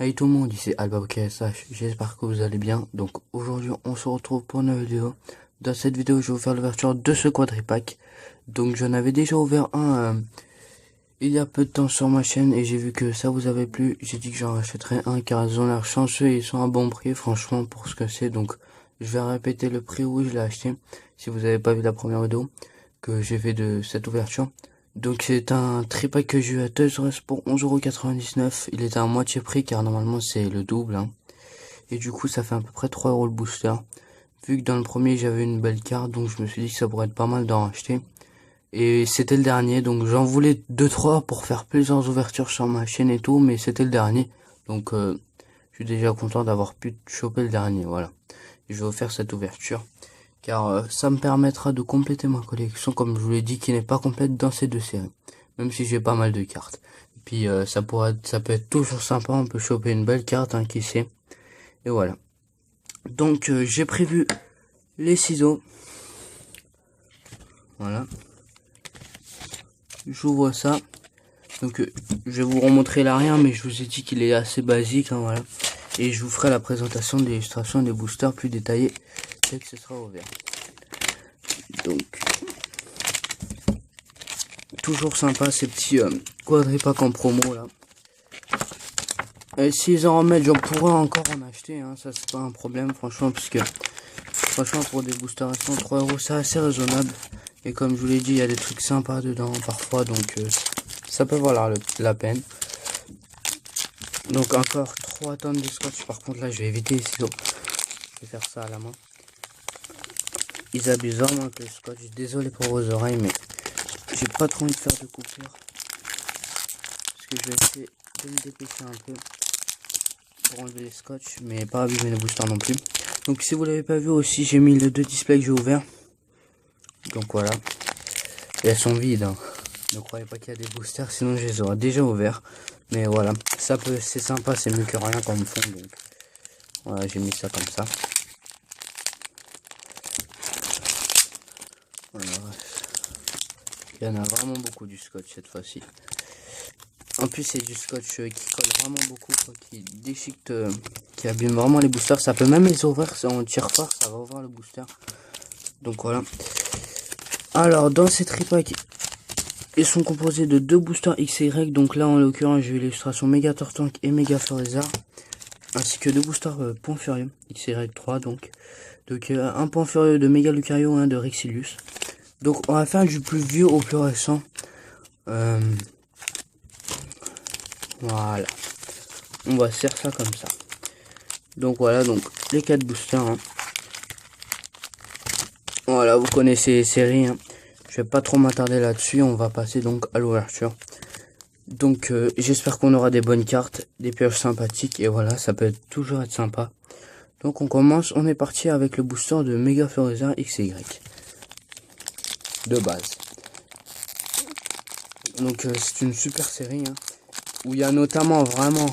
Hey tout le monde, ici Alba KSH, j'espère que vous allez bien. Donc aujourd'hui on se retrouve pour une nouvelle vidéo. Dans cette vidéo je vais vous faire l'ouverture de ce quadripack. Donc j'en avais déjà ouvert un il y a peu de temps sur ma chaîne et j'ai vu que ça vous avait plu. J'ai dit que j'en rachèterais un car ils ont l'air chanceux et ils sont à bon prix franchement pour ce que c'est. Donc je vais répéter le prix où je l'ai acheté si vous n'avez pas vu la première vidéo que j'ai fait de cette ouverture. Donc c'est un tripack que j'ai eu à Toys R Us pour 11,99 €. Il était à moitié prix car normalement c'est le double, hein. Et du coup ça fait à peu près 3 € le booster. Vu que dans le premier j'avais une belle carte, donc je me suis dit que ça pourrait être pas mal d'en racheter. Et c'était le dernier, donc j'en voulais 2-3 pour faire plusieurs ouvertures sur ma chaîne et tout, mais c'était le dernier. Donc je suis déjà content d'avoir pu choper le dernier, voilà. Je vais vous faire cette ouverture car ça me permettra de compléter ma collection, comme je vous l'ai dit, qui n'est pas complète dans ces deux séries, même si j'ai pas mal de cartes. Et puis ça peut être toujours sympa, on peut choper une belle carte, hein, qui sait. Et voilà. Donc j'ai prévu les ciseaux. Voilà. J'ouvre ça. Donc je vais vous remontrer l'arrière, mais je vous ai dit qu'il est assez basique, hein, voilà. Et je vous ferai la présentation des illustrations des boosters plus détaillées dès que ce sera ouvert. Donc toujours sympa ces petits quadripacks en promo là. Et s'ils en remettent, j'en pourrais encore en acheter, hein, ça c'est pas un problème franchement, puisque franchement pour des boosters à 103 € c'est assez raisonnable. Et comme je vous l'ai dit, il y a des trucs sympas dedans parfois, donc ça peut valoir la peine. Donc encore 3 tonnes de scotch, par contre là je vais éviter les ciseaux, je vais faire ça à la main. Ils abusent vraiment avec le scotch, désolé pour vos oreilles, mais j'ai pas trop envie de faire de coupure, parce que je vais essayer de me dépêcher un peu pour enlever les scotch, mais pas abîmer les boosters non plus. Donc si vous l'avez pas vu aussi, j'ai mis les deux displays que j'ai ouverts. Donc voilà, et elles sont vides, hein. Ne croyez pas qu'il y a des boosters, sinon je les aurais déjà ouverts. Mais voilà, ça peut, c'est sympa, c'est mieux que rien comme fond. Donc voilà, j'ai mis ça comme ça. Voilà. Il y en a vraiment beaucoup du scotch cette fois-ci. En plus c'est du scotch qui colle vraiment beaucoup, quoi, qui déchiquette, qui abîme vraiment les boosters. Ça peut même les ouvrir, si on tire fort, ça va ouvrir le booster. Donc voilà. Alors dans ces tripacks, ils sont composés de deux boosters XY. Donc là en l'occurrence j'ai eu l'illustration Mega Tortank et Mega Florizard, ainsi que deux boosters Pont Furieux XY3 donc un Pont Furieux de Mega Lucario, un de Rexilius. Donc on va faire du plus vieux au plus récent. Voilà, on va faire ça comme ça. Donc voilà, donc les 4 boosters, hein. Voilà, vous connaissez les séries, hein. Je vais pas trop m'attarder là-dessus, on va passer donc à l'ouverture. Donc j'espère qu'on aura des bonnes cartes, des pioches sympathiques, et voilà, ça peut toujours être sympa. Donc on commence, on est parti avec le booster de Mega Florizard XY de base. Donc c'est une super série, hein, où il y a notamment vraiment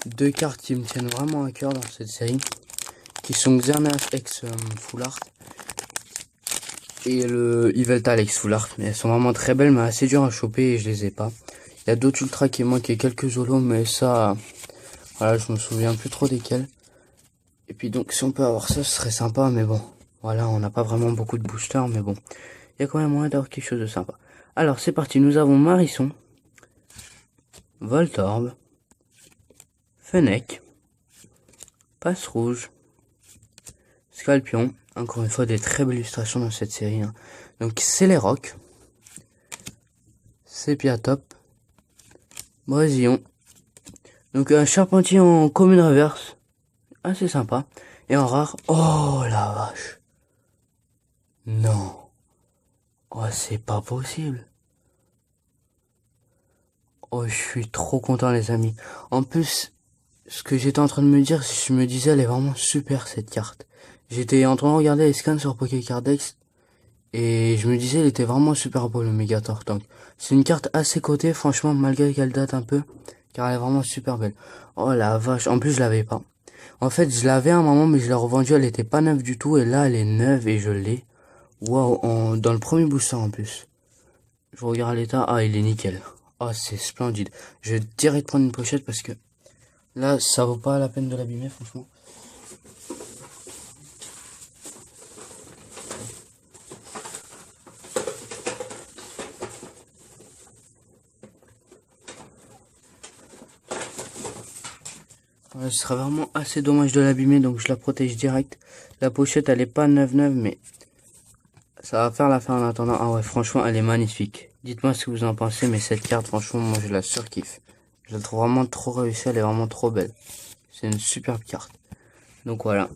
deux cartes qui me tiennent vraiment à cœur dans cette série, qui sont Xerneas X Full Art et le Yveltal X Full Art. Mais elles sont vraiment très belles, mais assez dures à choper et je les ai pas. Il y a d'autres ultras qui manquent et quelques holos, mais ça, voilà, je me souviens plus trop desquels. Et puis donc si on peut avoir ça, ce serait sympa, mais bon, voilà, on n'a pas vraiment beaucoup de boosters, mais bon, il y a quand même moyen d'avoir quelque chose de sympa. Alors c'est parti, nous avons Marisson, Voltorb, Fennec, Passe Rouge, Scalpion, encore une fois des très belles illustrations dans cette série, hein. Donc Celeroc, Sepiatop, Brésillon, donc un Charpentier en commune reverse, assez sympa, et en rare, oh la vache, non, oh c'est pas possible, oh je suis trop content les amis. En plus, ce que j'étais en train de me dire, je me disais elle est vraiment super cette carte. J'étais en train de regarder les scans sur Pokécardex et je me disais elle était vraiment super beau le Mega Tortank. C'est une carte assez cotée franchement, malgré qu'elle date un peu, car elle est vraiment super belle. Oh la vache, en plus je l'avais pas. En fait je l'avais à un moment mais je l'ai revendue, elle était pas neuve du tout et là elle est neuve et je l'ai. Waouh, dans le premier booster en plus. Je regarde l'état, ah il est nickel. Oh c'est splendide. Je vais direct prendre une pochette parce que Là, ça vaut pas la peine de l'abîmer, franchement. Ouais, ce serait vraiment assez dommage de l'abîmer, donc je la protège direct. La pochette, elle est pas neuve, mais ça va faire l'affaire en attendant. Ah ouais, franchement, elle est magnifique. Dites-moi ce que vous en pensez, mais cette carte, franchement, moi, je la surkiffe. Je la trouve vraiment trop réussie, elle est vraiment trop belle. C'est une superbe carte. Donc voilà.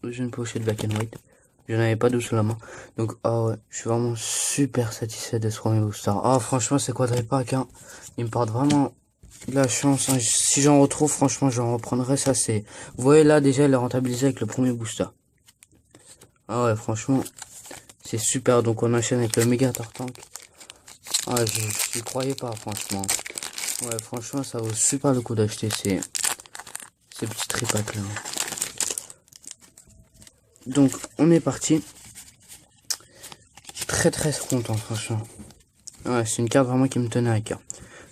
J'ai une pochette black and white. Je n'avais pas d'eau sous la main. Donc, ah ouais, je suis vraiment super satisfait de ce premier booster. Ah, franchement, c'est quadripack, hein. Il me porte vraiment de la chance, hein. Si j'en retrouve, franchement, j'en reprendrai. Ça, c'est... Vous voyez, là, déjà, elle est rentabilisée avec le premier booster. Ah ouais, franchement, c'est super. Donc, on enchaîne avec le méga tartank. Ah, j'y croyais pas, franchement. Ouais, franchement, ça vaut super le coup d'acheter ces petits tripacks là. Donc, on est parti. Très content, franchement. Ouais, c'est une carte vraiment qui me tenait à cœur.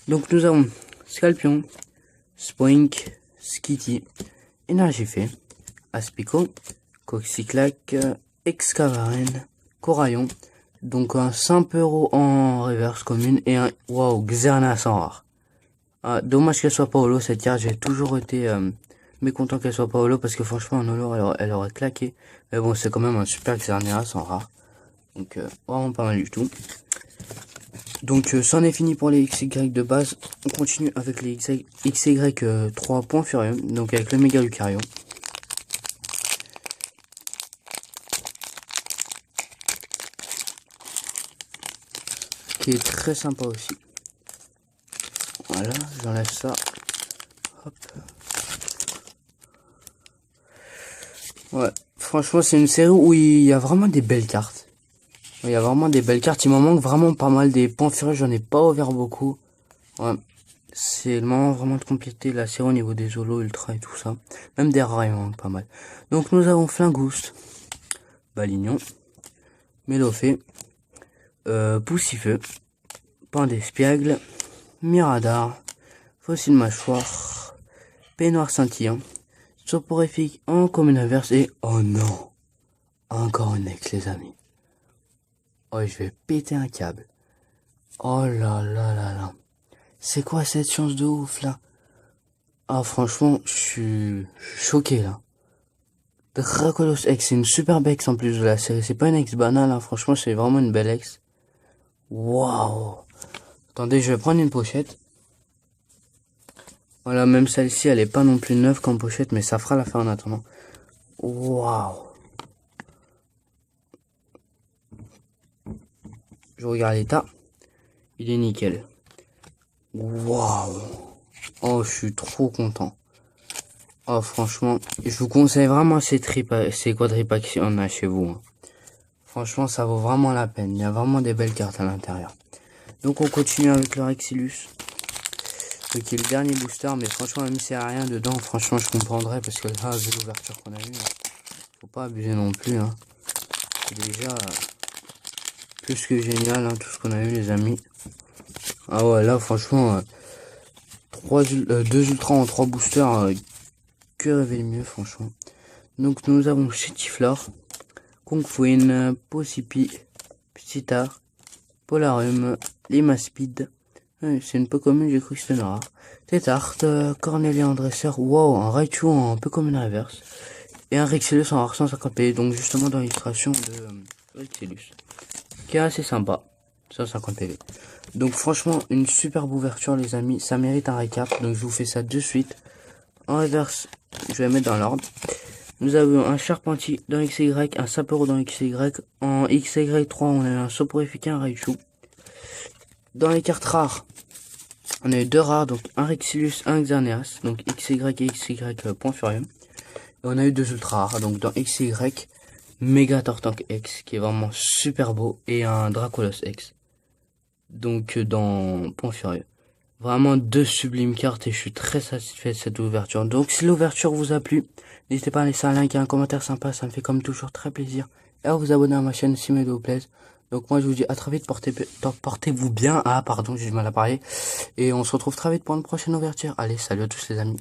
Donc, nous avons Scalpion, Spoink, Skitty, Énergifée, Aspico, Coxyclac, Excavaren, Coraillon. Donc, un Saint-Pero en reverse commune et un waouh, Xerneas en rare. Ah, dommage qu'elle soit pas holo cette carte, j'ai toujours été mécontent qu'elle soit pas holo parce que franchement en holo elle aurait claqué. Mais bon, c'est quand même un super Xerneas en rare. Donc vraiment pas mal du tout. Donc c'en est fini pour les XY de base. On continue avec les XY 3 points furieux. Donc avec le méga Lucario. Qui est très sympa aussi. Voilà, j'enlève ça. Hop. Ouais, franchement c'est une série où il y a vraiment des belles cartes. Il y a vraiment des belles cartes, il m'en manque vraiment pas mal. Des points furieux, j'en ai pas ouvert beaucoup. Ouais, c'est le moment vraiment de compléter la série au niveau des holos, ultra et tout ça. Même des rares, il m'en manque pas mal. Donc nous avons Flingouste, Balignon, Mélofée, Poussifeu, Pain d'Espiègle, Miradar, Fossile Mâchoire, Peignoir Scintillant, Soporifique en commune inverse et... Oh non, encore un ex les amis. Oh, je vais péter un câble. Oh là là là là. C'est quoi cette chance de ouf là? Ah franchement, je suis choqué là. Dracolos X, c'est une superbe ex en plus de la série. C'est pas une ex banale, hein. Franchement c'est vraiment une belle ex. Waouh. Attendez, je vais prendre une pochette. Voilà, même celle-ci, elle est pas non plus neuve comme pochette, mais ça fera l'affaire en attendant. Waouh. Je regarde l'état. Il est nickel. Waouh. Oh, je suis trop content. Oh, franchement, je vous conseille vraiment ces quadripacks si on a chez vous. Hein. Franchement, ça vaut vraiment la peine. Il y a vraiment des belles cartes à l'intérieur. Donc, on continue avec le Rexilus. Qui est le dernier booster, mais franchement, même s'il n'y a rien dedans, franchement, je comprendrais parce que là, vu l'ouverture qu'on a eu, faut pas abuser non plus. Hein. C'est déjà plus que génial, hein, tout ce qu'on a eu, les amis. Ah ouais, là, franchement, 2 ultras en 3 boosters, que rêver mieux, franchement. Donc, nous avons Chetiflore, Kungfuin, Possipi, Psitar, Polarium, Limaspeed. C'est une peu commune, j'ai cru que c'était une rare. Tétart, Cornélien Dresseur, wow, un Raichu en peu commune reverse. Et un Rexilus en rare 150 PV, donc justement dans l'illustration de Rexilus. Qui est assez sympa, 150 PV. Donc franchement, une superbe ouverture les amis, ça mérite un récap, donc je vous fais ça de suite. En reverse, je vais mettre dans l'ordre. Nous avons un Charpentier dans XY, un Sapero dans XY. En XY3, on a un Soporifique et un Raichu. Dans les cartes rares, on a eu 2 rares, donc un Rexilus, un Xerneas, donc XY et XY point furieux. Et on a eu 2 ultra rares, donc dans XY, Méga Tortank X, qui est vraiment super beau, et un Dracolos X. Donc dans point furieux. Vraiment 2 sublimes cartes et je suis très satisfait de cette ouverture. Donc si l'ouverture vous a plu, n'hésitez pas à laisser un like et un commentaire sympa, ça me fait comme toujours très plaisir. Et à vous abonner à ma chaîne si vous plaît. Donc moi je vous dis à très vite, portez-vous bien. Ah pardon, j'ai du mal à parler. Et on se retrouve très vite pour une prochaine ouverture. Allez, salut à tous les amis.